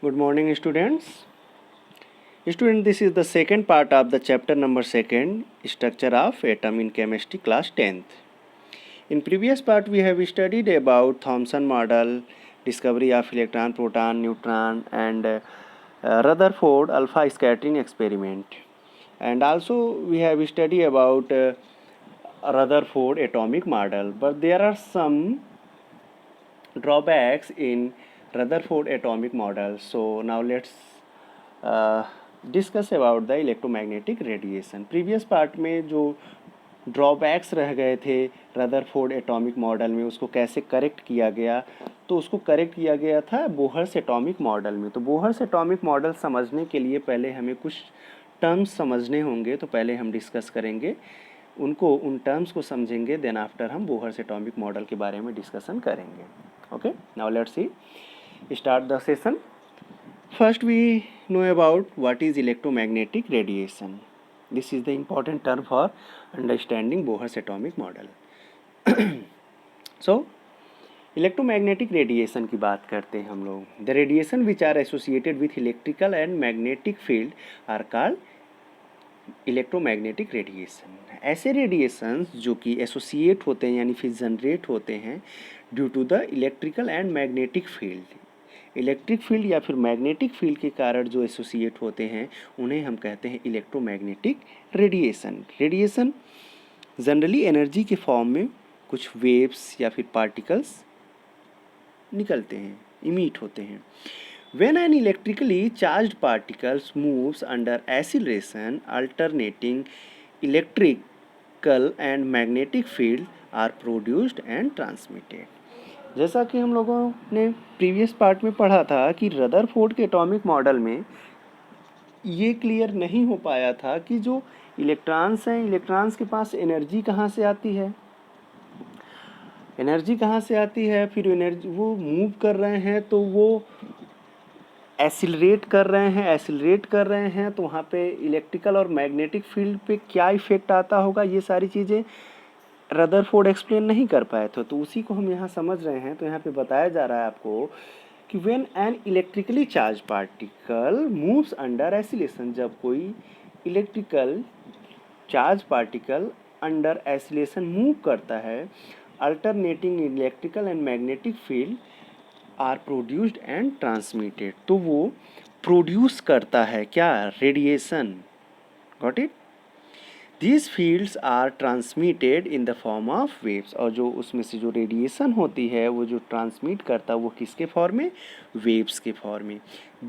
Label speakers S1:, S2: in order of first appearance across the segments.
S1: Good morning, students. Student, this is the second part of the chapter number 2, Structure of Atom in Chemistry, class 10th. In previous part, we have studied about Thomson model, discovery of electron, proton, neutron, and Rutherford alpha scattering experiment. And also, we have studied about Rutherford atomic model. But there are some drawbacks in Rutherford atomic model. So now let's discuss about the electromagnetic radiation. Previous part में जो drawbacks रह गए थे Rutherford atomic model में, उसको कैसे correct किया गया, तो उसको करेक्ट किया गया था बोहर्स एटॉमिक मॉडल में. तो बोहर्स एटॉमिक मॉडल समझने के लिए पहले हमें कुछ टर्म्स समझने होंगे, तो पहले हम डिस्कस करेंगे उनको, उन टर्म्स को समझेंगे, देन आफ्टर हम बोहर्स एटॉमिक मॉडल के बारे में डिस्कशन करेंगे. Okay, now let's see start the session. First, we know about what is electromagnetic radiation. This is the important term for understanding Bohr's atomic model. So, electromagnetic radiation की बात करते हैं हम लोग. The radiation which are associated with electrical and magnetic field are called electromagnetic radiation. ऐसे radiations जो कि associate होते हैं यानी फिर generate होते हैं due to the electrical and magnetic field. Electric field या फिर मैग्नेटिक फील्ड के कारण जो एसोसिएट होते हैं उन्हें हम कहते हैं electromagnetic radiation. Radiation generally energy के फॉर्म में कुछ वेव्स या फिर पार्टिकल्स निकलते हैं, इमिट होते हैं. When an electrically charged particles moves under acceleration alternating electrical and magnetic field are produced and transmitted. जैसा कि हम लोगों ने प्रीवियस पार्ट में पढ़ा था कि रदरफोर्ड के एटॉमिक मॉडल में ये क्लियर नहीं हो पाया था कि जो इलेक्ट्रॉन्स हैं, इलेक्ट्रॉन्स के पास एनर्जी कहाँ से आती है, एनर्जी कहाँ से आती है, फिर एनर्जी वो मूव कर रहे हैं तो वो एक्सिलरेट कर रहे हैं तो वहाँ पे इलेक्ट्रिकल और मैग्नेटिक फील्ड पे क्या इफेक्ट आता होगा, ये सारी चीज़ें रदरफोर्ड एक्सप्लेन नहीं कर पाए थे. तो उसी को हम यहाँ समझ रहे हैं. तो यहाँ पे बताया जा रहा है आपको कि when an electrically charge particle moves under acceleration, जब कोई electrical charge particle under acceleration move करता है, alternating electrical and magnetic field are produced and transmitted. तो वो प्रोड्यूस करता है क्या, radiation. Got it. These fields are transmitted in the form of waves. और जो उसमें से जो रेडिएशन होती है वो जो ट्रांसमिट करता है वो किसके फॉर्म में, वेव्स के फॉर्म में.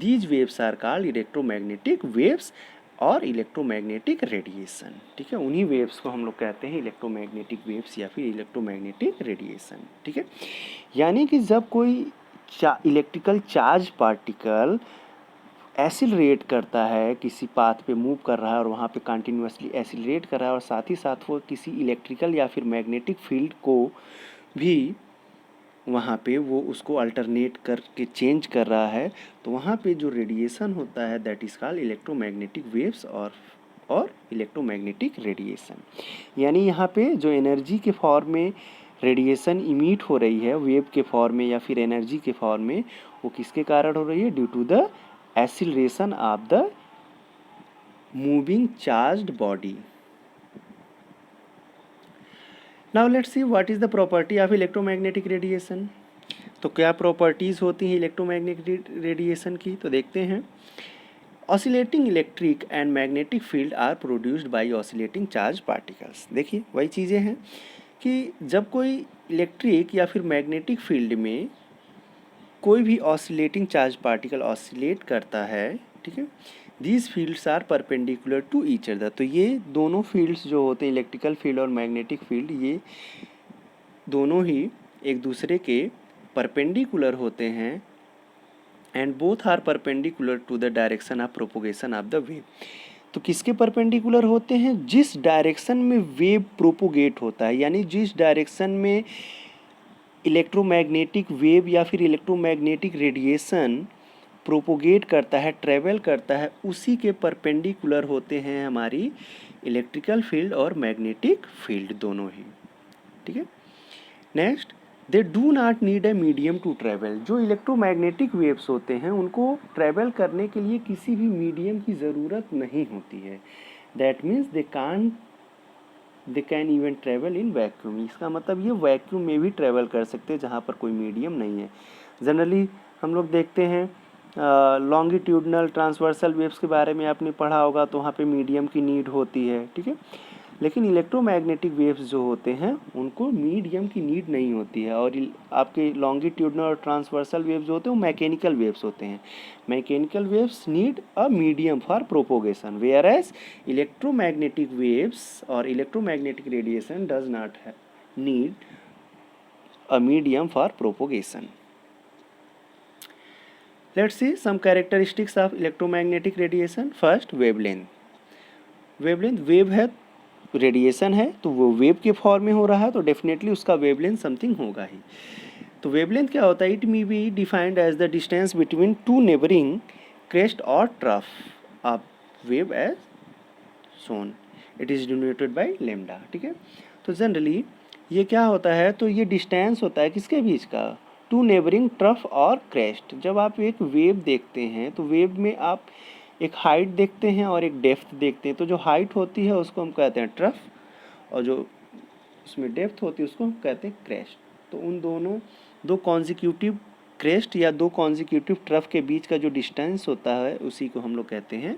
S1: These waves are called electromagnetic waves और इलेक्ट्रोमैग्नेटिक रेडिएशन. ठीक है, उन्हीं वेव्स को हम लोग कहते हैं इलेक्ट्रोमैग्नेटिक वेव्स या फिर इलेक्ट्रोमैग्नेटिक रेडिएशन. ठीक है, यानी कि जब कोई इलेक्ट्रिकल चार्ज पार्टिकल एक्सिलरेट करता है, किसी पाथ पे मूव कर रहा है और वहाँ पे कंटिन्यूसली एक्सिलरेट कर रहा है और साथ ही साथ वो किसी इलेक्ट्रिकल या फिर मैग्नेटिक फील्ड को भी वहाँ पे वो उसको अल्टरनेट करके चेंज कर रहा है, तो वहाँ पे जो रेडिएशन होता है that is called electromagnetic waves और इलेक्ट्रोमैग्नेटिक रेडिएशन. यानी यहाँ पे जो एनर्जी के फॉर्म में रेडिएशन इमिट हो रही है वेव के फॉर्म में या फिर एनर्जी के फॉर्म में, वो किसके कारण हो रही है, due to the acceleration of the moving charged body. Now let's see what is the property of electromagnetic radiation. तो क्या प्रॉपर्टीज़ होती हैं इलेक्ट्रोमैग्नेटिक रेडिएशन की, तो देखते हैं. Oscillating electric and magnetic field are produced by oscillating charge particles. देखिए वही चीज़ें हैं कि जब कोई इलेक्ट्रिक या फिर मैग्नेटिक फील्ड में कोई भी ऑसिलेटिंग चार्ज पार्टिकल ऑसिलेट करता है, ठीक है, these fields are perpendicular to each other. तो ये दोनों फील्ड्स जो होते हैं इलेक्ट्रिकल फील्ड और मैग्नेटिक फील्ड, ये दोनों ही एक दूसरे के परपेंडिकुलर होते हैं and both are perpendicular to the direction of propagation of the wave. तो किसके परपेंडिकुलर होते हैं, जिस डायरेक्शन में वेव प्रोपोगेट होता है, यानी जिस डायरेक्शन में इलेक्ट्रोमैग्नेटिक वेव या फिर इलेक्ट्रोमैग्नेटिक रेडिएशन प्रोपोगेट करता है, ट्रेवल करता है, उसी के परपेंडिकुलर होते हैं हमारी इलेक्ट्रिकल फील्ड और मैग्नेटिक फील्ड दोनों ही. ठीक है, next they do not need a medium to travel. जो इलेक्ट्रोमैग्नेटिक वेव्स होते हैं उनको ट्रैवल करने के लिए किसी भी मीडियम की ज़रूरत नहीं होती है। That means they can even travel in vacuum. इसका मतलब ये वैक्यूम में भी ट्रैवल कर सकते हैं जहाँ पर कोई मीडियम नहीं है। जनरली हम लोग देखते हैं लॉन्गिट्यूडनल ट्रांसवर्सल वेव्स के बारे में आपने पढ़ा होगा, तो वहाँ पे मीडियम की नीड होती है, ठीक है। लेकिन इलेक्ट्रोमैग्नेटिक वेव्स जो होते हैं उनको मीडियम की नीड नहीं होती है। और आपके लॉन्गिट्यूडनल और ट्रांसवर्सल वेव्स जो होते हैं वो मैकेनिकल वेव्स होते हैं। Mechanical waves need a medium for propagation, whereas electromagnetic waves और electromagnetic radiation does not need a medium for propagation. Let's see some characteristics of electromagnetic radiation. First, wavelength. Wavelength, wave है, radiation है, तो वो wave के form में हो रहा है तो डेफिनेटली उसका वेवलेंथ समथिंग होगा ही। तो वेवलेंथ क्या होता है? It may be defined as the distance between two neighbouring crest और trough of wave as shown. It is denoted by lambda, ठीक है। तो जनरली ये क्या होता है, तो ये डिस्टेंस होता है किसके बीच का? टू नेबरिंग ट्रफ और क्रेस्ट। जब आप एक वेव देखते हैं तो वेव में आप एक हाइट देखते हैं और एक डेप्थ देखते हैं। तो जो हाइट होती है उसको हम कहते हैं ट्रफ, और जो उसमें डेप्थ होती है उसको हम कहते हैं क्रेस्ट। तो उन दोनों दो कॉन्जिक्यूटिव क्रेस्ट या दो कॉन्जिक्यूटिव ट्रफ के बीच का जो डिस्टेंस होता है उसी को हम लोग कहते हैं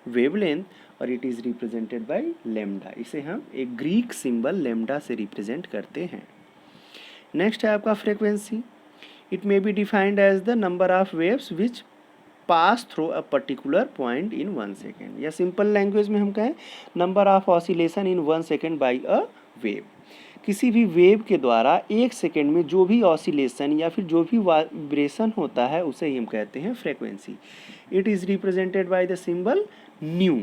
S1: वेवलेंथ, और it is represented by lambda. इसे हम एक ग्रीक सिंबल लेमडा से रिप्रेजेंट करते हैं। नेक्स्ट है आपका frequency. It may be defined as the number of waves which pass through a particular point in 1 second, या सिंपल लैंग्वेज में हम कहें number of oscillation in 1 second by a wave. किसी भी वेव के द्वारा 1 सेकेंड में जो भी ऑसिलेशन या फिर जो भी वाइब्रेशन होता है उसे ही हम कहते हैं frequency. It is represented by the symbol nu.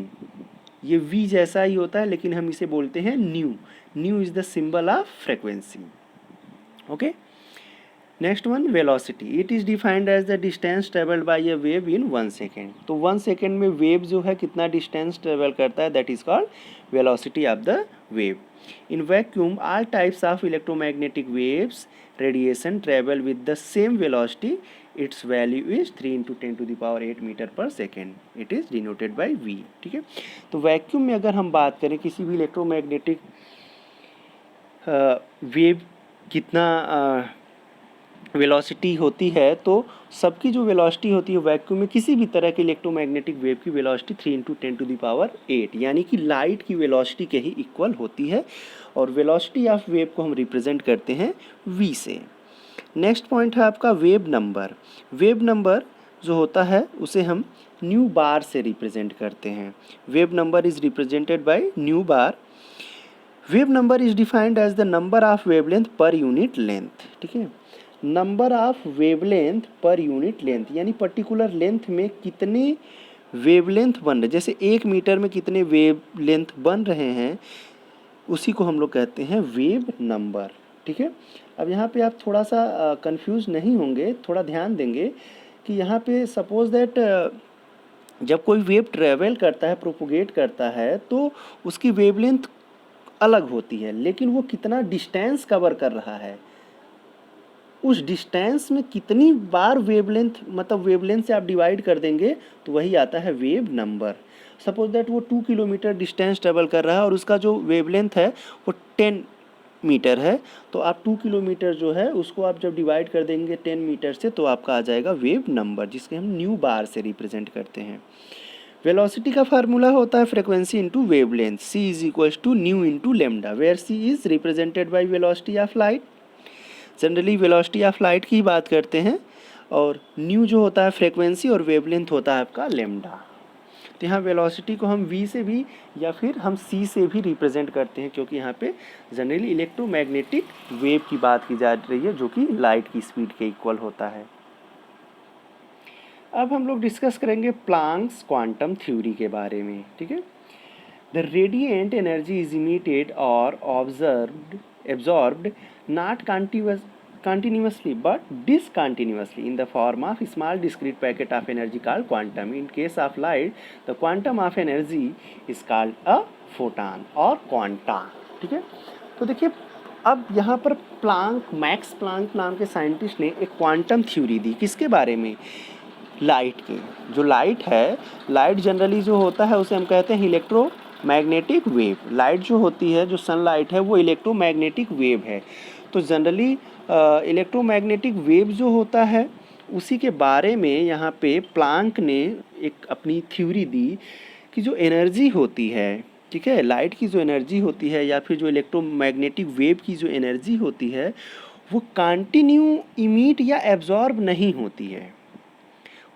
S1: ये वी जैसा ही होता है लेकिन हम इसे बोलते हैं nu. Nu is the symbol of frequency, okay. Next one, velocity. It is defined as the distance travelled by a wave in 1 second. तो 1 सेकेंड में वेव जो है कितना डिस्टेंस ट्रेवल करता है, that is called velocity of the wave. In vacuum all types of electromagnetic waves radiation travel with the same velocity. Its value is 3 × 10⁸ metre per second. It is denoted by V, ठीक है। तो vacuum में अगर हम बात करें किसी भी इलेक्ट्रोमैग्नेटिक वेव कितना वेलोसिटी होती है, तो सबकी जो वेलोसिटी होती है वैक्यूम में किसी भी तरह के इलेक्ट्रोमैग्नेटिक वेव की वेलोसिटी 3 × 10⁸, यानी कि लाइट की वेलोसिटी के ही इक्वल होती है। और वेलोसिटी ऑफ वेव को हम रिप्रेजेंट करते हैं v से। नेक्स्ट पॉइंट है आपका वेव नंबर। वेव नंबर जो होता है उसे हम न्यू बार से रिप्रेजेंट करते हैं। Wave number is represented by nu bar. Wave number is defined as the number of wavelength per unit length, ठीक है। Number of wavelength per unit length, यानी पर्टिकुलर लेंथ में कितने वेवलेंथ बन रहे, जैसे 1 मीटर में कितने वेवलेंथ बन रहे हैं, उसी को हम लोग कहते हैं वेव नंबर, ठीक है। अब यहाँ पे आप थोड़ा सा कंफ्यूज नहीं होंगे, थोड़ा ध्यान देंगे कि यहाँ पे सपोज दैट जब कोई वेव ट्रेवल करता है, प्रोपोगेट करता है, तो उसकी वेवलेंथ अलग होती है, लेकिन वो कितना डिस्टेंस कवर कर रहा है, उस डिस्टेंस में कितनी बार वेवलेंथ, मतलब वेवलेंथ से आप डिवाइड कर देंगे तो वही आता है वेव नंबर। सपोज दैट वो 2 किलोमीटर डिस्टेंस ट्रेवल कर रहा है और उसका जो वेवलेंथ है वो 10 मीटर है, तो आप 2 किलोमीटर जो है उसको आप जब डिवाइड कर देंगे 10 मीटर से तो आपका आ जाएगा वेव नंबर, जिसके हम न्यू बार से रिप्रेजेंट करते हैं। वेलोसिटी का फार्मूला होता है frequency into wavelength. C is equals to nu into lambda, where C is represented by velocity of light. Generally velocity of light की बात करते हैं, और न्यू जो होता है फ्रीक्वेंसी और वेवलेंथ होता है आपका लेमडा। तो यहाँ वेलोसिटी को हम v से भी या फिर हम c से भी रिप्रेजेंट करते हैं, क्योंकि यहाँ पे जनरली इलेक्ट्रोमैग्नेटिक वेव की बात की जा रही है जो कि लाइट की स्पीड के इक्वल होता है। अब हम लोग डिस्कस करेंगे प्लांक्स क्वांटम थ्योरी के बारे में, ठीक है। The radiant energy is emitted और absorbed not continuously but discontinuously in the form of small discrete packet of energy called quantum. In case of light, the quantum of energy is called a photon or quanta, ठीक है। तो देखिए अब यहाँ पर max Planck नाम के scientist ने एक क्वांटम थ्योरी दी, किसके बारे में? लाइट के। जो लाइट है, लाइट जनरली जो होता है उसे हम कहते हैं इलेक्ट्रोमैग्नेटिक वेव। लाइट जो होती है, जो सनलाइट है, वो इलेक्ट्रोमैग्नेटिक वेव है। तो जनरली इलेक्ट्रोमैग्नेटिक वेव जो होता है उसी के बारे में यहाँ पे प्लांक ने एक अपनी थ्योरी दी कि जो एनर्जी होती है, ठीक है, लाइट की जो एनर्जी होती है या फिर जो इलेक्ट्रोमैग्नेटिक वेव की जो एनर्जी होती है वो कंटिन्यू इमिट या एब्जॉर्ब नहीं होती है,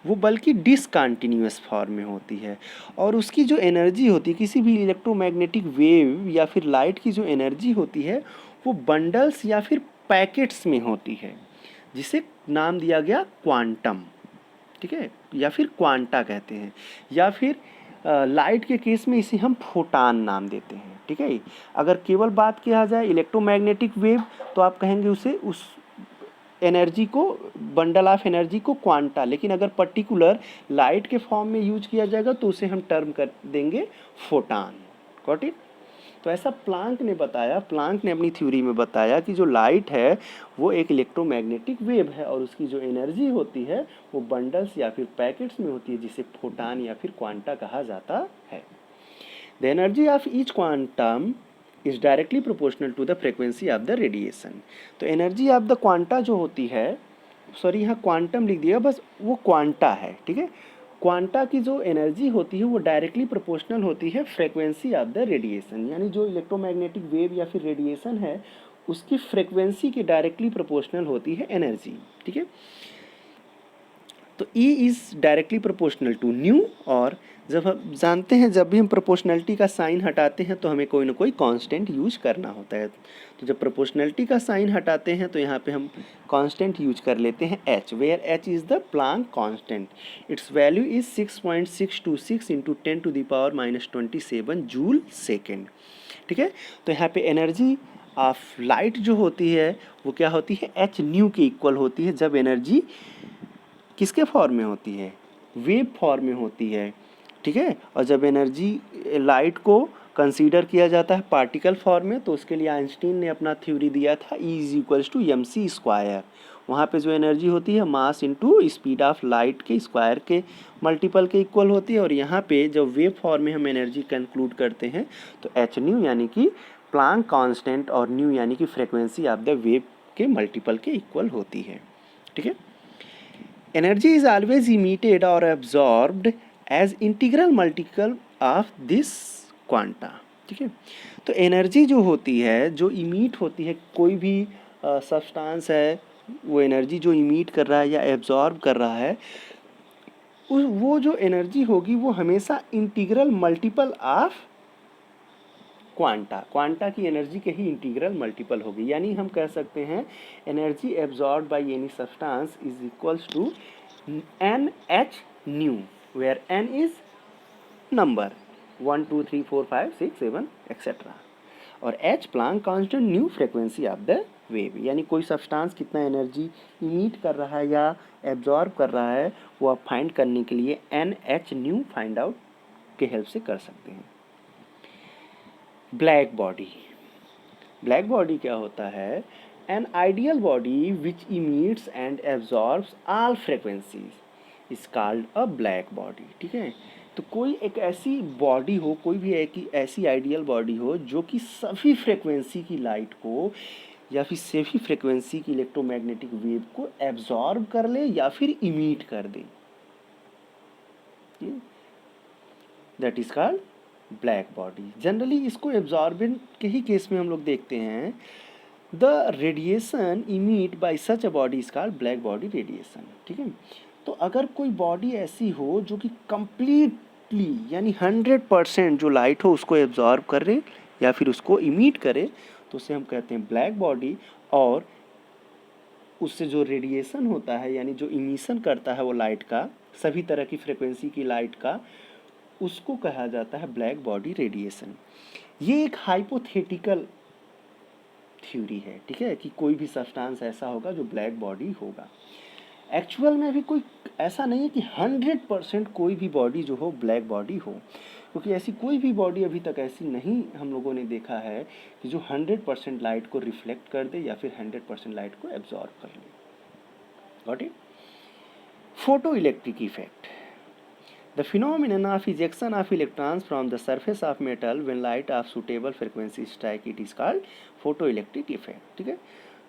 S1: वो बल्कि डिसकंटिन्यूअस फॉर्म में होती है। और उसकी जो एनर्जी होती है, किसी भी इलेक्ट्रोमैग्नेटिक वेव या फिर लाइट की जो एनर्जी होती है वो बंडल्स या फिर पैकेट्स में होती है, जिसे नाम दिया गया क्वांटम, ठीक है, या फिर क्वांटा कहते हैं, या फिर लाइट के केस में इसे हम फोटान नाम देते हैं, ठीक है। अगर केवल बात किया जाए इलेक्ट्रोमैग्नेटिक वेव तो आप कहेंगे उसे उस एनर्जी को, बंडल ऑफ एनर्जी को क्वांटा, लेकिन अगर पर्टिकुलर लाइट के फॉर्म में यूज किया जाएगा तो उसे हम टर्म कर देंगे फोटान। Got it? तो ऐसा प्लांक ने बताया, प्लांक ने अपनी थ्योरी में बताया कि जो लाइट है वो एक इलेक्ट्रोमैग्नेटिक वेव है और उसकी जो एनर्जी होती है वो बंडल्स या फिर पैकेट्स में होती है, जिसे फोटान या फिर क्वांटा कहा जाता है। The energy of each quantum is directly proportional to the frequency of the radiation. तो एनर्जी ऑफ द क्वांटा जो होती है, सॉरी यहाँ क्वांटम लिख दिया, बस वो क्वांटा है, ठीक है। क्वांटा की जो एनर्जी होती है वो डायरेक्टली प्रोपोर्शनल होती है फ्रीक्वेंसी ऑफ द रेडिएशन, यानी जो इलेक्ट्रोमैग्नेटिक वेव या फिर रेडिएशन है उसकी फ्रीक्वेंसी के डायरेक्टली प्रोपोर्शनल होती है एनर्जी, ठीक है। तो E is directly proportional to nu, और जब हम जानते हैं जब भी हम प्रोपोर्शनलिटी का साइन हटाते हैं तो हमें कोई ना कोई कांस्टेंट यूज करना होता है। तो जब प्रोपोर्शनलिटी का साइन हटाते हैं तो यहाँ पे हम कांस्टेंट यूज कर लेते हैं H, where H is the Planck constant. Its value is 6.626 into 10⁻⁻27 joule second, ठीक है। तो यहाँ पे एनर्जी ऑफ लाइट जो होती है वो क्या होती है? H न्यू के इक्वल होती है, जब एनर्जी किसके फॉर्म में होती है? वेव फॉर्म में होती है, ठीक है। और जब एनर्जी लाइट को कंसीडर किया जाता है पार्टिकल फॉर्म में तो उसके लिए आइंस्टीन ने अपना थ्योरी दिया था E is equals to mc²। वहाँ पे जो एनर्जी होती है mass into speed of light के स्क्वायर के मल्टीपल के इक्वल होती है, और यहाँ पे जब वेव फॉर्म में हम एनर्जी कंक्लूड करते हैं तो एच न्यू यानी कि प्लांक कांस्टेंट और न्यू यानी कि फ्रिक्वेंसी ऑफ द वेव के मल्टीपल के इक्वल होती है, ठीक है। Energy is always emitted or absorbed as integral multiple of this quanta, ठीक है। तो एनर्जी जो होती है, जो इमीट होती है, कोई भी सब्सटेंस है वो एनर्जी जो इमीट कर रहा है या एब्जॉर्ब कर रहा है, वो जो एनर्जी होगी वो हमेशा इंटीग्रल मल्टीपल ऑफ क्वांटा की एनर्जी के ही इंटीग्रल मल्टीपल होगी। यानी हम कह सकते हैं energy absorb by any substance is equals to NH nu, where N is number 1 2 3 4 5 6 7 etcetera, और H Planck constant nu frequency of the wave. यानी कोई सब्सटेंस कितना एनर्जी इमिट कर रहा है या एब्जॉर्ब कर रहा है वो आप फाइंड करने के लिए NH न्यू फाइंड आउट के हेल्प से कर सकते हैं। ब्लैक बॉडी, ब्लैक बॉडी क्या होता है? An ideal body which emits and absorbs all frequencies is called a black body, ठीक है। तो कोई एक ऐसी बॉडी हो, कोई भी एक ऐसी आइडियल बॉडी हो जो कि सभी फ्रिक्वेंसी की लाइट को या फिर सभी फ्रिक्वेंसी की इलेक्ट्रोमैग्नेटिक वेव को एब्जॉर्ब कर ले या फिर इमिट कर दे, that is called black body. Generally इसको एब्जॉर्बेंट के ही केस में हम लोग देखते हैं। The radiation emit by such a body is called black body radiation, ठीक है। तो अगर कोई बॉडी ऐसी हो जो कि कंप्लीटली यानी 100% जो लाइट हो उसको एब्जॉर्ब करे या फिर उसको इमिट करे तो उसे हम कहते हैं ब्लैक बॉडी, और उससे जो रेडिएशन होता है यानी जो इमिशन करता है वो लाइट का, सभी तरह की फ्रिक्वेंसी की लाइट का, उसको कहा जाता है ब्लैक बॉडी रेडिएशन। ये एक हाइपोथेटिकल थ्योरी है, ठीक है, कि कोई भी सब्सटेंस ऐसा होगा जो ब्लैक बॉडी होगा। एक्चुअल में भी कोई ऐसा नहीं है कि 100% कोई भी बॉडी जो हो ब्लैक बॉडी हो, क्योंकि ऐसी कोई भी बॉडी अभी तक ऐसी नहीं हम लोगों ने देखा है कि जो 100% लाइट को रिफ्लेक्ट कर दे या फिर 100% लाइट को एब्जॉर्ब कर ले। Got it? Photo electric effect, the phenomenon of ejection of electrons from the surface of metal when light of suitable frequency strike it is called photoelectric effect। ठीक है,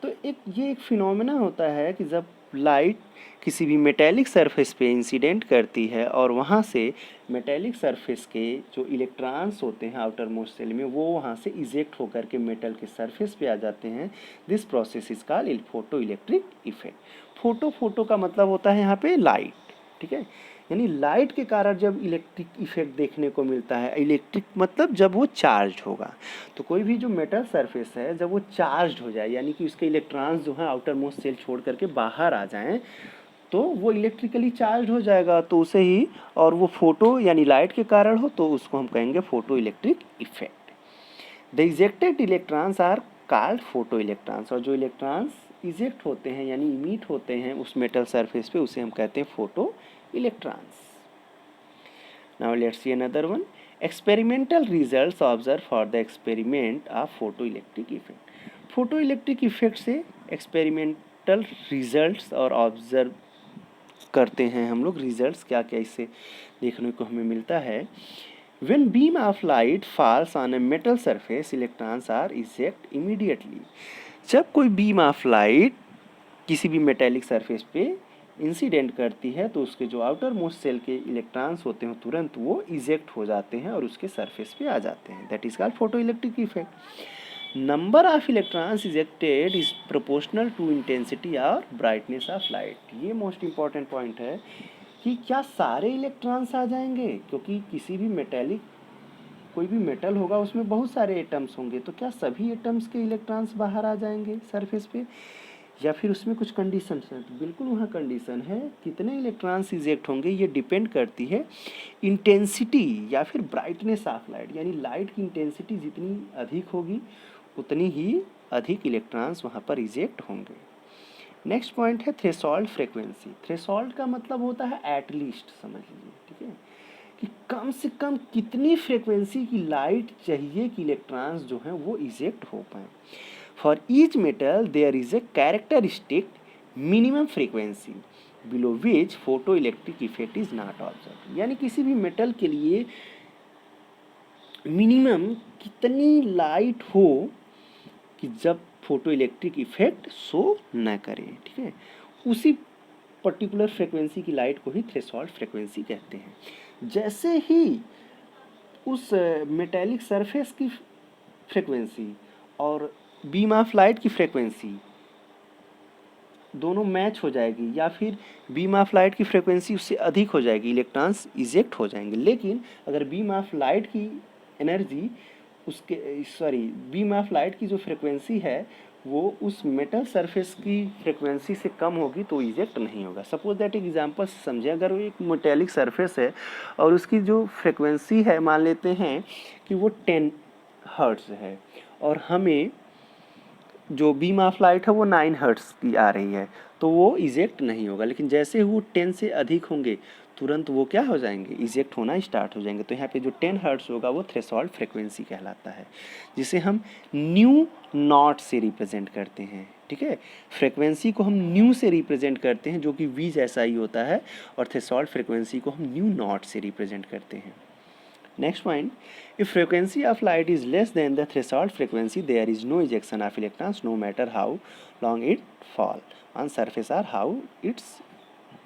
S1: तो ये एक फिनोमेना होता है कि जब लाइट किसी भी मेटेलिक सरफेस पे इंसिडेंट करती है और वहाँ से मेटेलिक सरफेस के जो इलेक्ट्रॉन्स होते हैं आउटर मोस्ट सेल में वो वहाँ से इजेक्ट होकर के मेटल के सरफेस पे आ जाते हैं। This process is called photoelectric effect. Photo का मतलब होता है यहाँ पे लाइट। ठीक है, यानी लाइट के कारण जब इलेक्ट्रिक इफेक्ट देखने को मिलता है, इलेक्ट्रिक मतलब जब वो चार्ज होगा, तो कोई भी जो मेटल सरफेस है जब वो चार्ज हो जाए यानी कि उसके इलेक्ट्रॉन्स जो हैं आउटर मोस्ट सेल छोड़ करके बाहर आ जाएं तो वो इलेक्ट्रिकली चार्ज हो जाएगा, तो उसे ही और वो फोटो यानी लाइट के कारण हो तो उसको हम कहेंगे photoelectric effect. The ejected electrons are called photoelectrons, और जो इलेक्ट्रॉन्स इजेक्ट होते हैं यानी इमिट होते हैं उस मेटल सरफेस पे उसे हम कहते हैं photo electrons. Now let's see another one. Experimental results observed for the experiment of photoelectric effect. Photoelectric effect से experimental results और observe करते हैं हम लोग। रिजल्ट्स क्या क्या इससे देखने को हमें मिलता है। When beam of light falls on a metal surface, electrons are eject immediately. जब कोई बीम ऑफ लाइट किसी भी मेटेलिक सरफेस पे इंसिडेंट करती है तो उसके जो आउटर मोस्ट सेल के इलेक्ट्रॉन्स होते हैं तुरंत वो इजेक्ट हो जाते हैं और उसके सरफेस पे आ जाते हैं। That is called photoelectric effect. Number of electrons ejected is proportional to intensity और ब्राइटनेस ऑफ लाइट। ये मोस्ट इंपॉर्टेंट पॉइंट है कि क्या सारे इलेक्ट्रॉन्स आ जाएंगे, क्योंकि किसी भी मेटेलिक कोई भी मेटल होगा उसमें बहुत सारे एटम्स होंगे, तो क्या सभी एटम्स के इलेक्ट्रॉन्स बाहर आ जाएंगे सरफेस पे, या फिर उसमें कुछ कंडीशन है? तो बिल्कुल वहाँ कंडीशन है। कितने इलेक्ट्रॉन्स इजेक्ट होंगे ये डिपेंड करती है इंटेंसिटी या फिर ब्राइटनेस ऑफ लाइट, यानी लाइट की इंटेंसिटी जितनी अधिक होगी उतनी ही अधिक इलेक्ट्रॉन्स वहाँ पर इजेक्ट होंगे। नेक्स्ट पॉइंट है थ्रेशोल्ड फ्रीक्वेंसी। थ्रेशोल्ड का मतलब होता है एटलीस्ट, समझ लीजिए। ठीक है, कि कम से कम कितनी फ्रीक्वेंसी की लाइट चाहिए कि इलेक्ट्रॉन्स जो हैं वो इजेक्ट हो पाएँ। For each metal there is a characteristic minimum frequency below which photoelectric effect is not observed। यानी किसी भी मेटल के लिए मिनिमम कितनी लाइट हो कि जब फोटो इलेक्ट्रिक इफेक्ट शो न करे। ठीक है, उसी पर्टिकुलर फ्रीक्वेंसी की लाइट को ही थ्रेशोल्ड फ्रीक्वेंसी कहते हैं। जैसे ही उस मेटेलिक सरफेस की फ्रीक्वेंसी और बीम ऑफ लाइट की फ्रीक्वेंसी दोनों मैच हो जाएगी या फिर बीम ऑफ लाइट की फ्रीक्वेंसी उससे अधिक हो जाएगी, इलेक्ट्रॉन्स इजेक्ट हो जाएंगे। लेकिन अगर बीम ऑफ लाइट की एनर्जी बीम ऑफ लाइट की जो फ्रीक्वेंसी है वो उस मेटल सरफेस की फ्रीक्वेंसी से कम होगी तो इजेक्ट नहीं होगा। सपोज दैट एग्जांपल समझें, अगर वो एक मेटेलिक सरफेस है और उसकी जो फ्रीक्वेंसी है मान लेते हैं कि वो 10 हर्ट्ज है और हमें जो बीम ऑफ लाइट है वो 9 हर्ट्ज की आ रही है, तो वो इजेक्ट नहीं होगा। लेकिन जैसे वो 10 से अधिक होंगे तुरंत वो क्या हो जाएंगे, इजेक्ट होना स्टार्ट हो जाएंगे। तो यहाँ पे जो 10 हर्ट्ज होगा वो थ्रेशोल्ड फ्रीक्वेंसी कहलाता है, जिसे हम न्यू नॉट से रिप्रेजेंट करते हैं। ठीक है, फ्रीक्वेंसी को हम न्यू से रिप्रेजेंट करते हैं जो कि वी जैसा ही होता है, और थ्रेशोल्ड फ्रीक्वेंसी को हम न्यू नॉट से रिप्रेजेंट करते हैं। Next point, if frequency of light is less than the threshold frequency, there is no ejection of electrons no matter how long it fall on surface or how its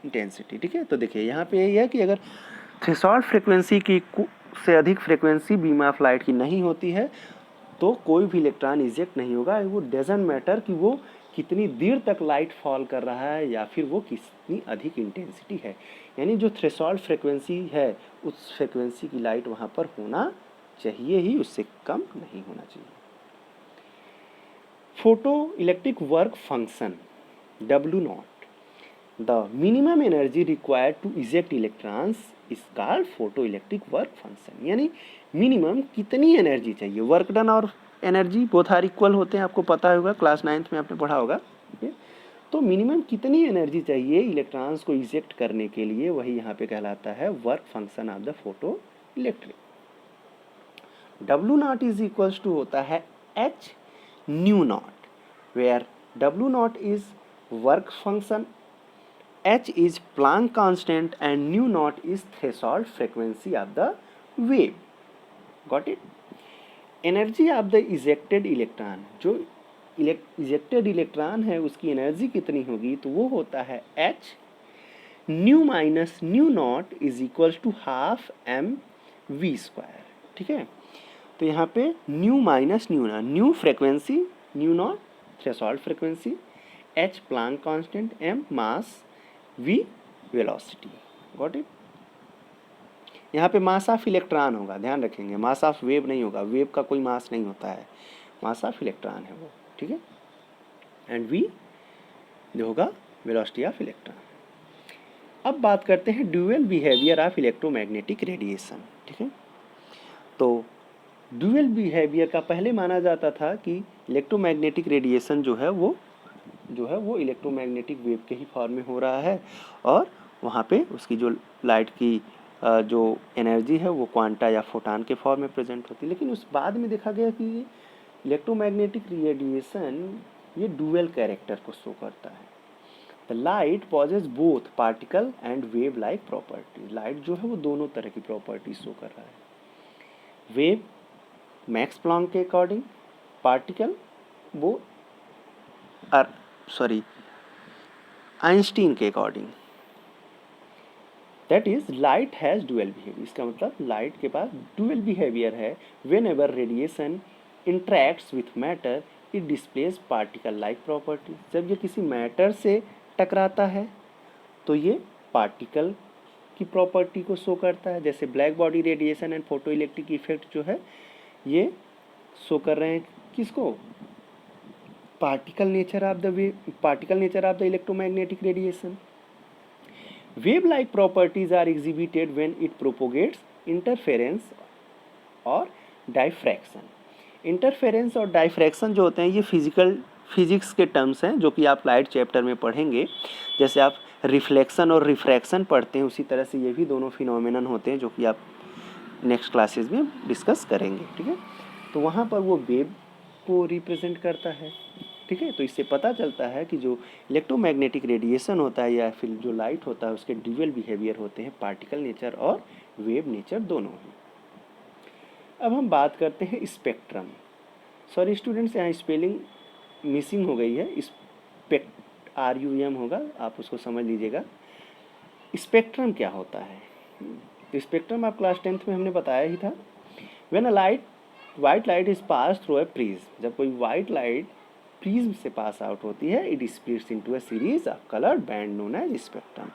S1: intensity। ठीक है, तो देखिए यहाँ पे यही है कि अगर थ्रेशोल्ड फ्रीक्वेंसी की से अधिक फ्रीक्वेंसी बीम ऑफ लाइट की नहीं होती है तो कोई भी इलेक्ट्रॉन इजेक्ट नहीं होगा। वो डजंट मैटर कि वो कितनी देर तक लाइट फॉल कर रहा है या फिर वो कितनी अधिक इंटेंसिटी है, यानी जो थ्रेशोल्ड फ्रीक्वेंसी है उस फ्रीक्वेंसी की लाइट वहाँ पर होना चाहिए ही, उससे कम नहीं होना चाहिए। Photoelectric work function W0, the minimum energy required to eject electrons is called photoelectric work function. यानी मिनिमम कितनी एनर्जी चाहिए, वर्क डन और एनर्जी बोथ आर इक्वल होते हैं, आपको पता होगा, क्लास 9th में आपने पढ़ा होगा। तो मिनिमम कितनी एनर्जी चाहिए इलेक्ट्रॉन्स को इजेक्ट करने के लिए, वही यहाँ पे कहलाता है work function of the photoelectric. W not is equals to होता है H nu not, where W not is work function, H is Planck constant and nu naught is threshold frequency of the wave. Got it? Energy of the ejected electron, जो ejected electron है उसकी energy कितनी होगी, तो वो होता है H nu minus nu not is equals to half M V square. ठीक है, तो यहाँ पे nu minus nu not, nu frequency, nu not threshold frequency, H Planck constant, M mass, V velocity. Got it? यहाँ पे mass of electron होगा, ध्यान रखेंगे, मास ऑफ वेव नहीं होगा, वेव का कोई मास नहीं होता है, मास ऑफ इलेक्ट्रॉन है वो। ठीक है, एंड V जो होगा वेलोसिटी ऑफ इलेक्ट्रॉन। अब बात करते हैं dual behaviour of electromagnetic radiation. ठीक है, तो ड्यूअल बिहेवियर का पहले माना जाता था कि इलेक्ट्रोमैग्नेटिक रेडिएशन जो है वो इलेक्ट्रोमैग्नेटिक वेव के ही फॉर्म में हो रहा है, और वहाँ पे उसकी जो लाइट की जो एनर्जी है वो क्वांटा या फोटान के फॉर्म में प्रेजेंट होती है। लेकिन उस बाद में देखा गया कि इलेक्ट्रोमैग्नेटिक रेडिएशन ये डुअल कैरेक्टर को शो करता है। The light possess both particle and wave like property. Light जो है वो दोनों तरह की प्रॉपर्टी शो कर रहा है। वेव मैक्स प्लैंक के अकॉर्डिंग, पार्टिकल वो आइंस्टीन के according. That is light has dual behaviour. इसका मतलब लाइट के पास डुअल बिहेवियर है। When ever radiation interacts with matter it displays particle like property. जब ये किसी मैटर से टकराता है तो ये पार्टिकल की प्रॉपर्टी को शो करता है। जैसे black body radiation and photoelectric effect जो है ये शो कर रहे हैं किसको, particle nature of the wave, particle nature of the electromagnetic radiation. Wave like properties are exhibited when it propagates interference और डाइफ्रैक्शन। इंटरफेरेंस और डाइफ्रैक्शन जो होते हैं ये फिजिक्स के टर्म्स हैं जो कि आप लाइट चैप्टर में पढ़ेंगे। जैसे आप रिफ्लेक्शन और रिफ्रैक्शन पढ़ते हैं उसी तरह से ये भी दोनों फिनोमेनन होते हैं जो कि आप नेक्स्ट क्लासेस में डिस्कस करेंगे। ठीक है, तो वहाँ पर वो वेव को रिप्रेजेंट करता है। ठीक है, तो इससे पता चलता है कि जो इलेक्ट्रोमैग्नेटिक रेडिएशन होता है या फिर जो लाइट होता है उसके ड्यूअल बिहेवियर होते हैं, पार्टिकल नेचर और वेव नेचर दोनों हैं। अब हम बात करते हैं स्पेक्ट्रम। सॉरी स्टूडेंट्स, यहाँ स्पेलिंग मिसिंग हो गई है, RUM होगा, आप उसको समझ लीजिएगा। स्पेक्ट्रम क्या होता है? तो स्पेक्ट्रम आप क्लास 10th में हमने बताया ही था। When a white light is pass through a prism, जब कोई वाइट लाइट प्रिज्म से पास आउट होती है it splits into a series of colour band known as spectrum.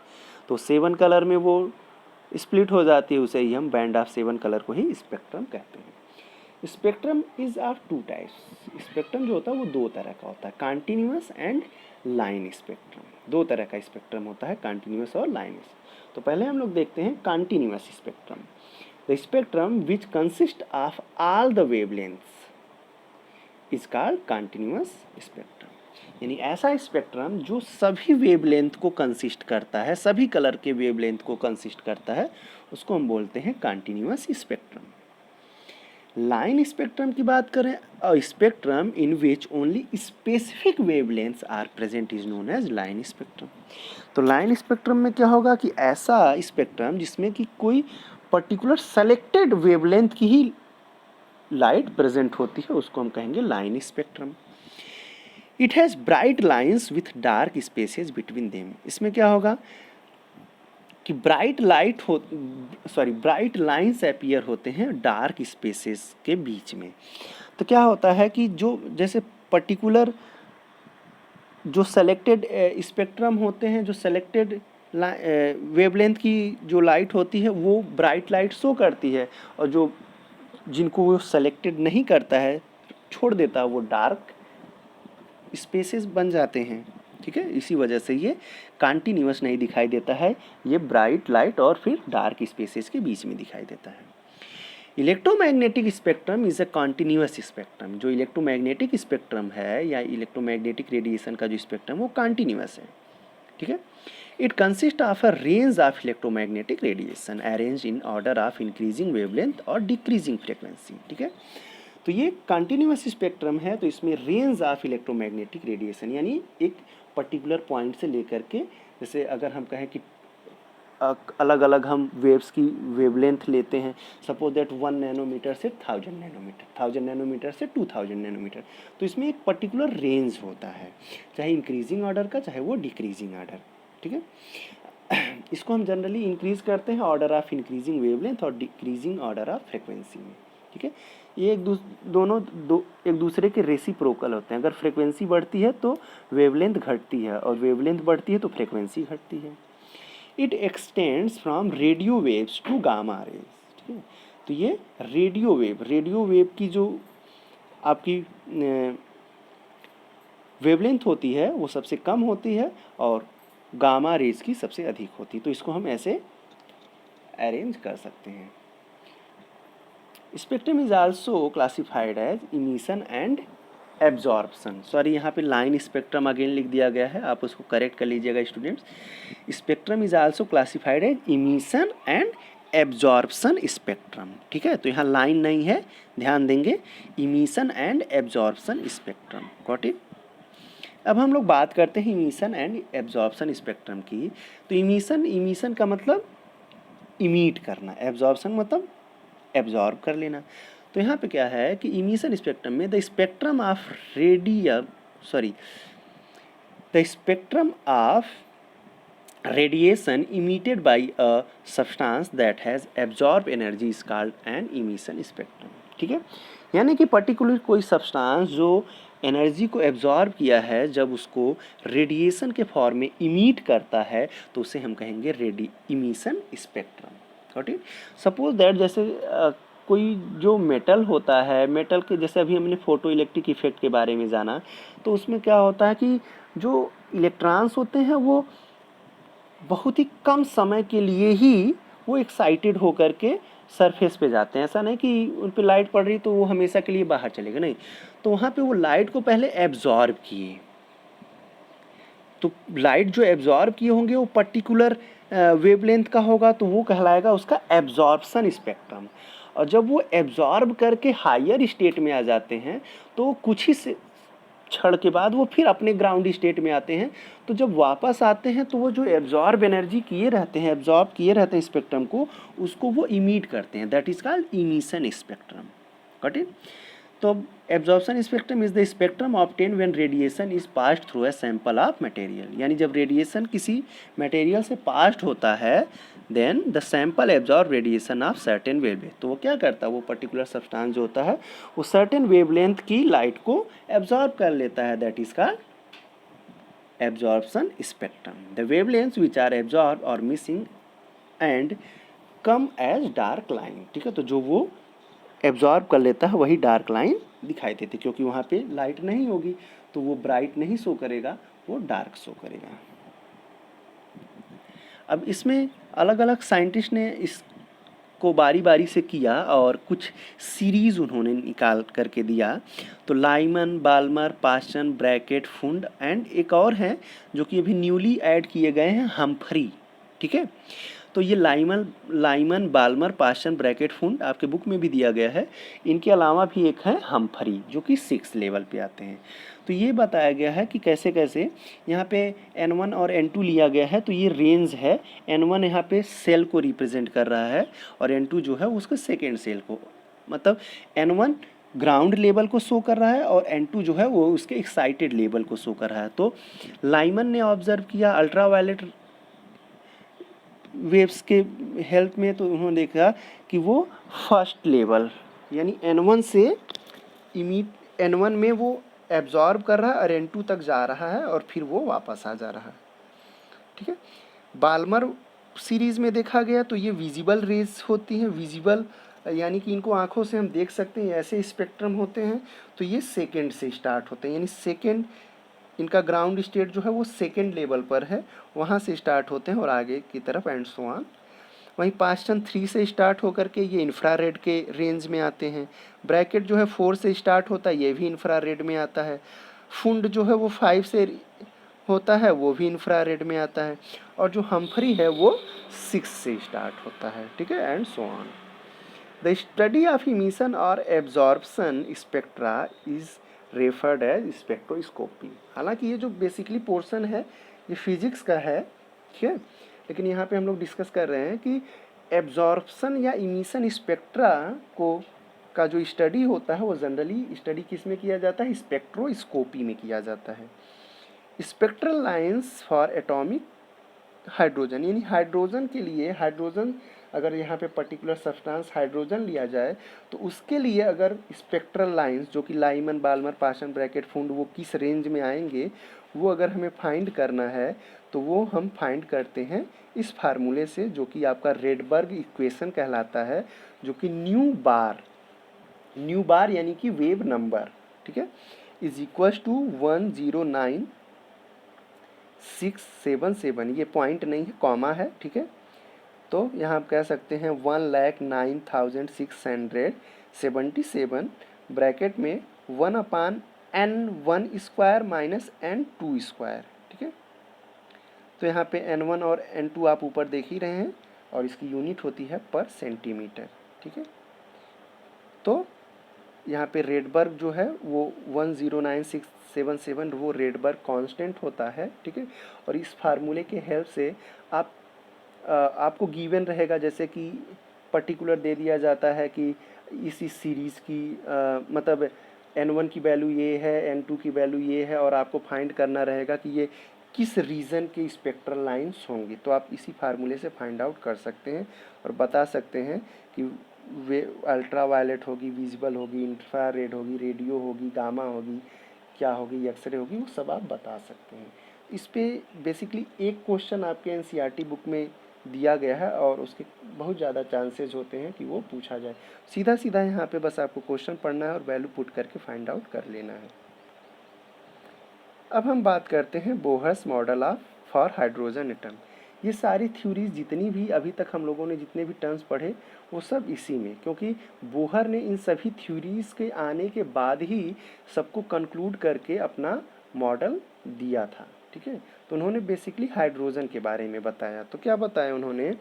S1: तो 7 कलर में वो स्प्लिट हो जाती है, उसे ही हम बैंड ऑफ 7 कलर को ही स्पेक्ट्रम कहते हैं। Spectrum is of 2 types. Spectrum जो होता है वो 2 तरह का होता है, कंटिन्यूअस एंड लाइन स्पेक्ट्रम। 2 तरह का स्पेक्ट्रम होता है, कंटिन्यूअस और लाइन। तो पहले हम लोग देखते हैं continuous spectrum. The spectrum which consist of all the wavelengths is called continuous spectrum. यानी ऐसा स्पेक्ट्रम जो सभी वेवलेंथ को कंसिस्ट करता है, सभी कलर के वेवलेंथ को कंसिस्ट करता है, उसको हम बोलते हैं कंटिन्यूअस स्पेक्ट्रम। लाइन स्पेक्ट्रम की बात करें, a spectrum in which only specific wavelengths are present is known as line spectrum. तो लाइन स्पेक्ट्रम में क्या होगा कि ऐसा स्पेक्ट्रम जिसमें कि कोई पर्टिकुलर सेलेक्टेड वेवलेंथ की ही लाइट प्रेजेंट होती है उसको हम कहेंगे line spectrum. It has bright lines with dark spaces between them. इसमें क्या होगा कि ब्राइट लाइन्स अपीयर होते हैं डार्क स्पेसेस के बीच में। तो क्या होता है कि जो जैसे पर्टिकुलर जो सेलेक्टेड स्पेक्ट्रम होते हैं, जो सेलेक्टेड वेवलेंथ की जो लाइट होती है वो ब्राइट लाइट शो करती है, और जो जिनको वो सेलेक्टेड नहीं करता है, छोड़ देता है, वो डार्क स्पेसेस बन जाते हैं। ठीक है, इसी वजह से ये कंटिन्यूअस नहीं दिखाई देता है, ये ब्राइट लाइट और फिर डार्क स्पेसेस के बीच में दिखाई देता है। Electromagnetic spectrum is a continuous spectrum. जो इलेक्ट्रोमैग्नेटिक स्पेक्ट्रम है या इलेक्ट्रोमैग्नेटिक रेडिएशन का जो स्पेक्ट्रम वो कॉन्टिन्यूअस है, ठीक है। It consist of a range of electromagnetic radiation arrange in order of increasing wavelength और डिक्रीजिंग फ्रिक्वेंसी, ठीक है। तो ये कंटिन्यूअस स्पेक्ट्रम है, तो इसमें रेंज ऑफ इलेक्ट्रोमैग्नेटिक रेडिएशन यानी एक पर्टिकुलर पॉइंट से लेकर के, जैसे अगर हम कहें कि अलग अलग हम वेव्स की वेवलेंथ लेते हैं, सपोज दैट 1 नैनोमीटर से 1000 नैनोमीटर, 1000 नैनोमीटर से 2000 नैनोमीटर, तो इसमें एक पर्टिकुलर रेंज होता है, चाहे इंक्रीजिंग ऑर्डर का चाहे वो डिक्रीजिंग ऑर्डर, ठीक है। इसको हम जनरली इंक्रीज करते हैं ऑर्डर ऑफ इंक्रीजिंग वेवलेंथ और डिक्रीजिंग ऑर्डर ऑफ फ्रिक्वेंसी में, ठीक है। ये एक दूसरे के रेसिप्रोकल होते हैं। अगर फ्रिक्वेंसी बढ़ती है तो वेवलेंथ घटती है और वेवलेंथ बढ़ती है तो फ्रिक्वेंसी घटती है। It extends from radio waves to gamma rays, ठीक है। तो ये रेडियो वेव की जो आपकी वेवलेंथ होती है वो सबसे कम होती है और गामा रेज की सबसे अधिक होती है। तो इसको हम ऐसे अरेंज कर सकते हैं। Spectrum is also classified as emission and absorption. Sorry, यहाँ पे लाइन स्पेक्ट्रम अगेन लिख दिया गया है, आप उसको करेक्ट कर लीजिएगा students. Spectrum is also classified as emission and absorption spectrum, ठीक है। तो यहाँ लाइन नहीं है, ध्यान देंगे, emission and absorption spectrum, got it. अब हम लोग बात करते हैं इमिशन एंड एब्जॉर्प्शन स्पेक्ट्रम की। तो इमिशन का मतलब इमिट करना, एब्जॉर्प्शन मतलब एब्जॉर्ब कर लेना। तो यहाँ पे क्या है कि इमिशन स्पेक्ट्रम में the spectrum of radiation emitted by a substance that has absorb energy is called an emission spectrum, ठीक है। यानी कि पर्टिकुलर कोई सब्सटेंस जो एनर्जी को एब्जॉर्ब किया है, जब उसको रेडिएशन के फॉर्म में इमिट करता है तो उसे हम कहेंगे emission spectrum, got it. Suppose that जैसे कोई जो मेटल होता है, मेटल के जैसे अभी हमने फोटो इलेक्ट्रिक इफेक्ट के बारे में जाना, तो उसमें क्या होता है कि जो इलेक्ट्रॉन्स होते हैं वो बहुत ही कम समय के लिए ही वो एक्साइटेड होकर के सरफेस पे जाते हैं। ऐसा नहीं कि उन पे लाइट पड़ रही तो वो हमेशा के लिए बाहर चलेगा, नहीं। तो वहाँ पे वो लाइट को पहले एब्जॉर्ब किए, तो लाइट जो एब्जॉर्ब किए होंगे वो पर्टिकुलर वेवलेंथ का होगा, तो वो कहलाएगा उसका एब्जॉर्प्शन स्पेक्ट्रम। और जब वो एब्जॉर्ब करके हायर स्टेट में आ जाते हैं तो कुछ ही क्षण के बाद वो फिर अपने ग्राउंड स्टेट में आते हैं। तो जब वापस आते हैं तो वो जो एब्जॉर्ब एनर्जी किए रहते हैं, एब्जॉर्ब किए रहते हैं स्पेक्ट्रम को, उसको वो इमिट करते हैं, that is called emission spectrum, got it. तो absorption spectrum is the spectrum obtain when radiation is passed through a sample of material. यानी जब रेडिएशन किसी मटेरियल से पास्ड होता है, then the sample absorb radiation of certain wavelength. तो वो क्या करता है, वो पर्टिकुलर सब्सटेंस जो होता है वो सर्टेन वेवलेंथ की लाइट को एब्जॉर्ब कर लेता है, that is called absorption spectrum. The wavelengths which are absorb और missing and come as dark line, ठीक है। तो जो वो एब्जॉर्ब कर लेता है वही डार्क लाइन दिखाई देती, क्योंकि वहाँ पे लाइट नहीं होगी तो वो ब्राइट नहीं शो करेगा, वो डार्क शो करेगा। अब इसमें अलग अलग साइंटिस्ट ने इसको बारी बारी से किया और कुछ सीरीज़ उन्होंने निकाल करके दिया। तो Lyman, Balmer, Paschen, Brackett, Pfund and एक और हैं जो कि अभी न्यूली ऐड किए गए हैं, हम्फ्री, ठीक है। तो ये लाइमन, बाल्मर, पास्टन, ब्रैकेट, फुंड आपके बुक में भी दिया गया है। इनके अलावा भी एक है हम्फ्री जो कि 6 लेवल पे आते हैं। तो ये बताया गया है कि कैसे कैसे यहाँ पे N1 और N2 लिया गया है। तो ये रेंज है, N1 यहाँ पे सेल को रिप्रेजेंट कर रहा है और N2 जो है उसको सेकेंड सेल को, मतलब N1 ग्राउंड लेवल को शो कर रहा है और N2 जो है वो उसके एक्साइटेड लेवल को शो कर रहा है। तो लाइमन ने ऑब्जर्व किया अल्ट्रावायलेट वेव्स के हेल्प में, तो उन्होंने देखा कि वो फर्स्ट लेवल यानी N1 से N1 में वो एब्जॉर्ब कर रहा है और N2 तक जा रहा है और फिर वो वापस आ जा रहा है, ठीक है। बाल्मर सीरीज़ में देखा गया तो ये विजिबल रेज होती हैं, विजिबल यानी कि इनको आंखों से हम देख सकते हैं, ऐसे स्पेक्ट्रम होते हैं। तो ये सेकेंड से स्टार्ट होते हैं, यानी सेकेंड इनका ग्राउंड स्टेट जो है वो सेकेंड लेवल पर है, वहाँ से स्टार्ट होते हैं और आगे की तरफ एंड सो ऑन वहीं पास्टन 3 से स्टार्ट होकर के ये इंफ्रारेड के रेंज में आते हैं। ब्रैकेट जो है 4 से स्टार्ट होता है, ये भी इंफ्रारेड में आता है। फुंड जो है वो 5 से होता है, वो भी इंफ्रारेड में आता है। और जो हम्फ्री है वो 6 से स्टार्ट होता है, ठीक है, and so on. The study of emission और absorption spectra is referred as spectroscopy. हालांकि ये जो बेसिकली पोर्शन है ये फिजिक्स का है, ठीक है, लेकिन यहाँ पे हम लोग डिस्कस कर रहे हैं कि एब्जॉर्प्शन या इमिशन स्पेक्ट्रा को का जो स्टडी होता है वो जनरली स्टडी किस में किया जाता है, स्पेक्ट्रोस्कोपी में किया जाता है। Spectral lines for atomic hydrogen, यानी हाइड्रोजन के लिए, हाइड्रोजन अगर यहाँ पे पर्टिकुलर सब्सटेंस हाइड्रोजन लिया जाए तो उसके लिए अगर स्पेक्ट्रल लाइंस जो कि लाइमन, बाल्मर, पाशन, ब्रैकेट, फुंड वो किस रेंज में आएंगे वो अगर हमें फाइंड करना है तो वो हम फाइंड करते हैं इस फार्मूले से, जो कि आपका रेडबर्ग इक्वेशन कहलाता है, जो कि न्यू बार यानी कि वेव नंबर, ठीक है, इज इक्वल टू 109,677। ये पॉइंट नहीं है, कॉमा है, ठीक है। तो यहाँ आप कह सकते हैं 1,09,677 ब्रैकेट में 1/n1 square minus n2 square, ठीक है। तो यहाँ पे n1 और n2 आप ऊपर देख ही रहे हैं और इसकी यूनिट होती है पर सेंटीमीटर, ठीक है। तो यहाँ पे रेडबर्ग जो है वो 109,677 वो रेडबर्ग कांस्टेंट होता है, ठीक है। और इस फार्मूले के हेल्प से आपको गिवन रहेगा, जैसे कि पर्टिकुलर दे दिया जाता है कि इस सीरीज़ की मतलब n1 की वैल्यू ये है, n2 की वैल्यू ये है, और आपको फाइंड करना रहेगा कि ये किस रीजन के स्पेक्ट्रल लाइंस होंगी। तो आप इसी फार्मूले से फाइंड आउट कर सकते हैं और बता सकते हैं कि वे अल्ट्रा वायलेट होगी, विजिबल होगी, इंफ्रारेड होगी, रेडियो होगी, गामा होगी, क्या होगी, एक्सरे होगी, वो सब आप बता सकते हैं। इस पे बेसिकली एक क्वेश्चन आपके एनसीईआरटी बुक में दिया गया है और उसके बहुत ज़्यादा चांसेस होते हैं कि वो पूछा जाए। सीधा सीधा यहाँ पे बस आपको क्वेश्चन पढ़ना है और वैल्यू पुट करके फाइंड आउट कर लेना है। अब हम बात करते हैं Bohr's model of for hydrogen atom. ये सारी थ्योरीज जितनी भी अभी तक हम लोगों ने जितने भी टर्म्स पढ़े वो सब इसी में, क्योंकि बोहर ने इन सभी थ्योरीज के आने के बाद ही सबको कंक्लूड करके अपना मॉडल दिया था, ठीक है। तो उन्होंने बेसिकली हाइड्रोजन के बारे में बताया। तो क्या बताया उन्होंने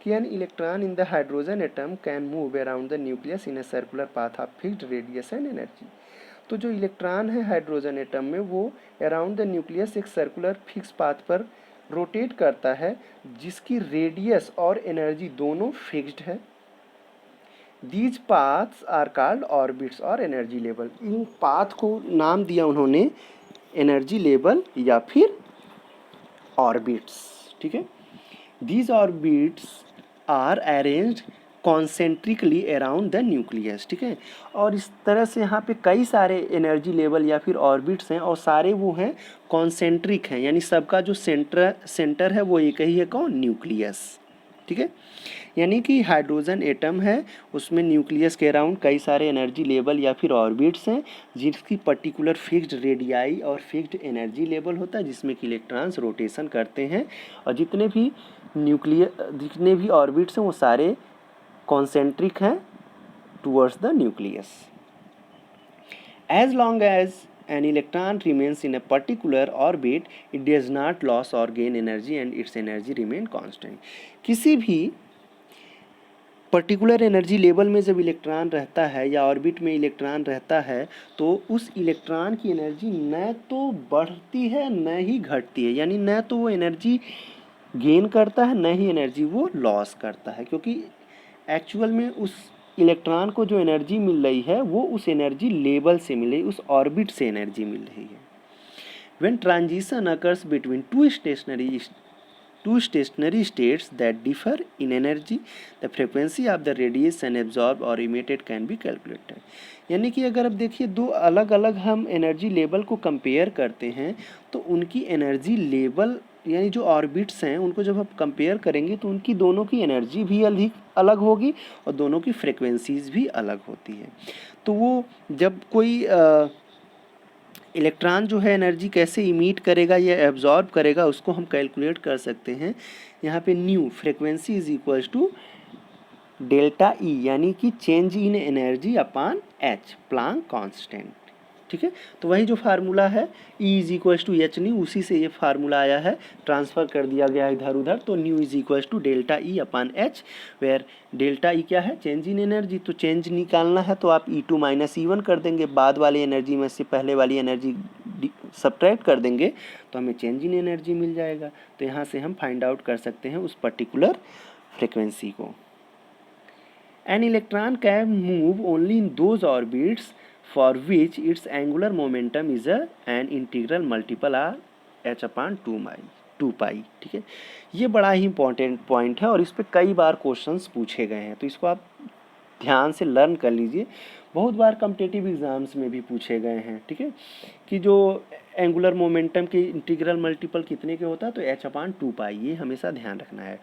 S1: कि an electron in the hydrogen atom can move around the nucleus in a circular path of fixed radius and energy. तो जो इलेक्ट्रॉन है हाइड्रोजन एटम में वो अराउंड द न्यूक्लियस एक सर्कुलर फिक्स पाथ पर रोटेट करता है, जिसकी रेडियस और एनर्जी दोनों फिक्स्ड है। These paths are called orbits और एनर्जी लेवल। इन पाथ को नाम दिया उन्होंने एनर्जी लेवल या फिर ऑर्बिट्स, ठीक है। These orbits are arranged concentrically around the nucleus, ठीक है। और इस तरह से यहाँ पे कई सारे एनर्जी लेवल या फिर ऑर्बिट्स हैं और सारे वो हैं कॉन्सेंट्रिक हैं, यानी सबका जो सेंटर है वो एक ही है, कौन, न्यूक्लियस, ठीक है। यानी कि हाइड्रोजन एटम है उसमें न्यूक्लियस के अराउंड कई सारे एनर्जी लेवल या फिर ऑर्बिट्स हैं जिसकी पर्टिकुलर फिक्स्ड रेडियाई और फिक्स्ड एनर्जी लेवल होता है, जिसमें कि इलेक्ट्रॉन्स रोटेशन करते हैं और जितने भी ऑर्बिट्स हैं वो सारे कॉन्सेंट्रिक हैं towards the nucleus. As long as an electron remains in a particular orbit, it does not lose or gain energy and its energy remain constant. किसी भी पर्टिकुलर एनर्जी लेवल में जब इलेक्ट्रॉन रहता है या ऑर्बिट में electron रहता है तो उस इलेक्ट्रॉन की एनर्जी न तो बढ़ती है न ही घटती है, यानी न तो वो एनर्जी गेन करता है न ही एनर्जी वो लॉस करता है, क्योंकि एक्चुअल में उस इलेक्ट्रॉन को जो एनर्जी मिल रही है वो उस एनर्जी लेवल से मिल रही है, उस ऑर्बिट से एनर्जी मिल रही है। When transition occurs between two stationary states that differ in energy, the frequency of the radiation absorbed or emitted can be calculated. यानी कि अगर अब देखिए दो अलग अलग हम एनर्जी लेवल को कंपेयर करते हैं तो उनकी एनर्जी लेवल यानी जो ऑर्बिट्स हैं उनको जब हम कंपेयर करेंगे तो उनकी दोनों की एनर्जी भी अलग होगी और दोनों की फ्रिक्वेंसीज भी अलग होती है। तो वो जब कोई इलेक्ट्रॉन जो है एनर्जी कैसे इमिट करेगा या एब्जॉर्ब करेगा उसको हम कैलकुलेट कर सकते हैं। यहाँ पे nu frequency is equals to delta E, यानी कि change in energy upon H, Planck constant. ठीक है, तो वही जो फार्मूला है E is equals to H nu, उसी से ये फार्मूला आया है, ट्रांसफर कर दिया गया इधर उधर, तो nu is equals to delta E upon H, where delta E क्या है, चेंज इन एनर्जी। तो चेंज निकालना है तो आप E2 माइनस E1 कर देंगे, बाद वाली एनर्जी में से पहले वाली एनर्जी सब्ट्रैक्ट कर देंगे तो हमें चेंज इन एनर्जी मिल जाएगा। तो यहाँ से हम फाइंड आउट कर सकते हैं उस पर्टिकुलर फ्रिक्वेंसी को। An electron can move only in those orbits for which its angular momentum is an integral multiple of h upon 2 pi। ठीक है, ये बड़ा ही इंपॉर्टेंट पॉइंट है और इस पर कई बार क्वेश्चंस पूछे गए हैं, तो इसको आप ध्यान से लर्न कर लीजिए। बहुत बार कॉम्पिटिटिव एग्जाम्स में भी पूछे गए हैं। ठीक है, कि जो एंगुलर मोमेंटम के इंटीग्रल मल्टीपल कितने के होता है, तो h अपॉन 2 पाई, ये हमेशा ध्यान रखना है।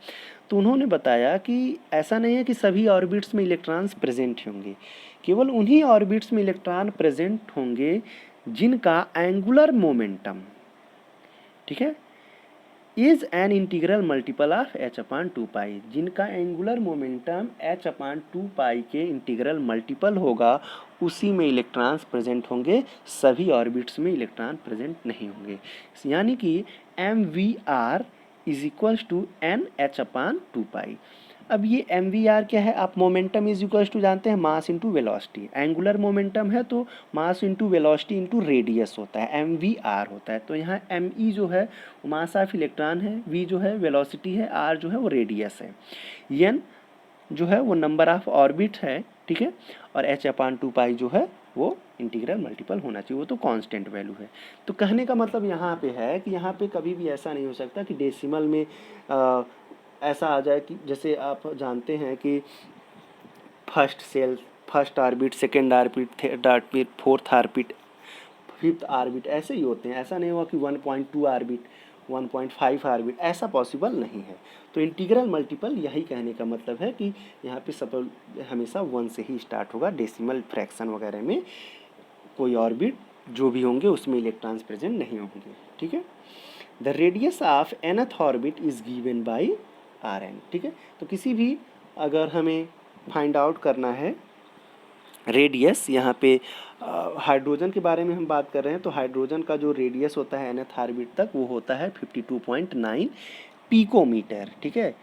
S1: तो उन्होंने बताया कि ऐसा नहीं है कि सभी ऑर्बिट्स में इलेक्ट्रॉन्स प्रेजेंट होंगे, केवल उन्हीं ऑर्बिट्स में इलेक्ट्रॉन प्रेजेंट होंगे जिनका एंगुलर मोमेंटम, ठीक है, is an integral multiple of h upon 2 पाई, जिनका एंगुलर मोमेंटम h अपॉन 2 पाई के इंटीग्रल मल्टीपल होगा, उसी में इलेक्ट्रॉन्स प्रेजेंट होंगे, सभी ऑर्बिट्स में इलेक्ट्रॉन प्रेजेंट नहीं होंगे। यानी कि MVR is equals to NH upon 2 pi. अब ये MVR क्या है, आप मोमेंटम इज इक्वल्स टू जानते हैं, mass into velocity. Angular momentum है तो mass into velocity into radius होता है, MVR होता है। तो यहाँ ME जो है वो मास ऑफ इलेक्ट्रॉन है, V जो है वेलोसिटी है, R जो है वो रेडियस है, N जो है वो नंबर ऑफ ऑर्बिट है, ठीक है, और h अपॉन 2 पाई जो है वो इंटीग्रल मल्टीपल होना चाहिए, वो तो कांस्टेंट वैल्यू है। तो कहने का मतलब यहाँ पे है कि यहाँ पे कभी भी ऐसा नहीं हो सकता कि डेसिमल में ऐसा आ जाए कि जैसे आप जानते हैं कि first shell, first orbit, second orbit, third orbit, fourth orbit, fifth orbit, ऐसे ही होते हैं। ऐसा नहीं हुआ कि 1.2 ऑर्बिट, 1.5 ऑर्बिट, ऐसा पॉसिबल नहीं है। तो इंटीग्रल मल्टीपल यही कहने का मतलब है कि यहाँ पे सफल हमेशा 1 से ही स्टार्ट होगा। डेसिमल फ्रैक्शन वगैरह में कोई ऑर्बिट जो भी होंगे उसमें इलेक्ट्रॉन्स प्रेजेंट नहीं होंगे। ठीक है, the radius of nth orbit is given by Rn। ठीक है, तो किसी भी अगर हमें फाइंड आउट करना है रेडियस, यहाँ पे हाइड्रोजन के बारे में हम बात कर रहे हैं, तो हाइड्रोजन का जो रेडियस होता है nth ऑर्बिट तक वो होता है 52.9 पिकोमीटर। ठीक है,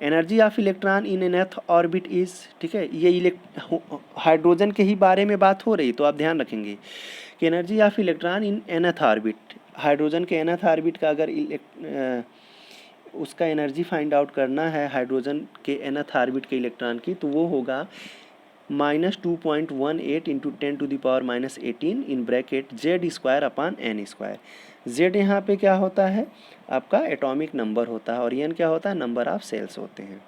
S1: energy of electron in nth orbit is, ठीक है, ये हाइड्रोजन के ही बारे में बात हो रही, तो आप ध्यान रखेंगे कि energy of electron in nth orbit, hydrogen के nth ऑर्बिट का अगर उसका एनर्जी फाइंड आउट करना है हाइड्रोजन के nth ऑर्बिट के इलेक्ट्रॉन की, तो वो होगा -2.18 into 10⁻⁻18 in bracket Z² upon N²। Z यहाँ पे क्या होता है, आपका एटॉमिक नंबर होता है, और N क्या होता है, नंबर ऑफ सेल्स होते हैं।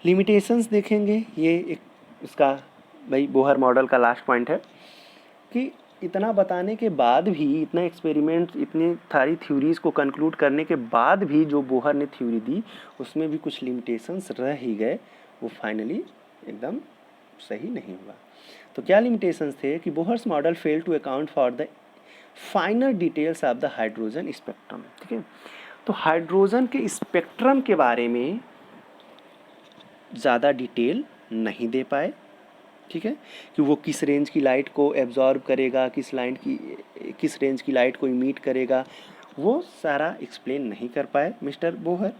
S1: लिमिटेशंस देखेंगे, ये एक इसका भाई बोहर मॉडल का लास्ट पॉइंट है कि इतना बताने के बाद भी, इतना एक्सपेरिमेंट, इतनी सारी थ्योरीज को कंक्लूड करने के बाद भी जो बोहर ने थ्योरी दी उसमें भी कुछ लिमिटेशंस रह ही गए, वो फाइनली एकदम सही नहीं हुआ। तो क्या लिमिटेशंस थे कि Bohr's model fail to account for the finer details of the hydrogen spectrum. ठीक है, तो हाइड्रोजन के स्पेक्ट्रम के बारे में ज़्यादा डिटेल नहीं दे पाए। ठीक है, कि वो किस रेंज की लाइट को एब्जॉर्ब करेगा, किस रेंज की लाइट को इमिट करेगा, वो सारा एक्सप्लेन नहीं कर पाए mister Bohr.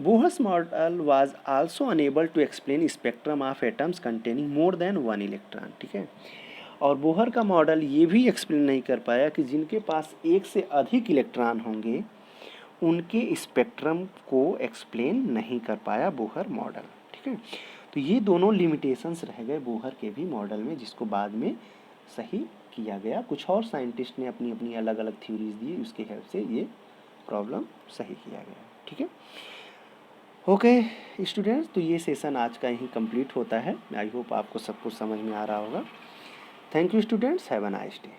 S1: Bohr's model was also unable to explain spectrum of atoms containing more than 1 electron. ठीक है, और बोहर का मॉडल ये भी एक्सप्लेन नहीं कर पाया कि जिनके पास एक से अधिक इलेक्ट्रॉन होंगे उनके स्पेक्ट्रम को एक्सप्लेन नहीं कर पाया बोहर मॉडल। ठीक है, तो ये दोनों लिमिटेशंस रह गए बोहर के भी मॉडल में, जिसको बाद में सही किया गया। कुछ और साइंटिस्ट ने अपनी अपनी अलग अलग थ्योरीज दी, उसके हेल्प से ये प्रॉब्लम सही किया गया। ठीक है, ओके स्टूडेंट्स, तो ये सेशन आज का ही कंप्लीट होता है। आई होप आपको सब कुछ समझ में आ रहा होगा। Thank you students, have a nice day.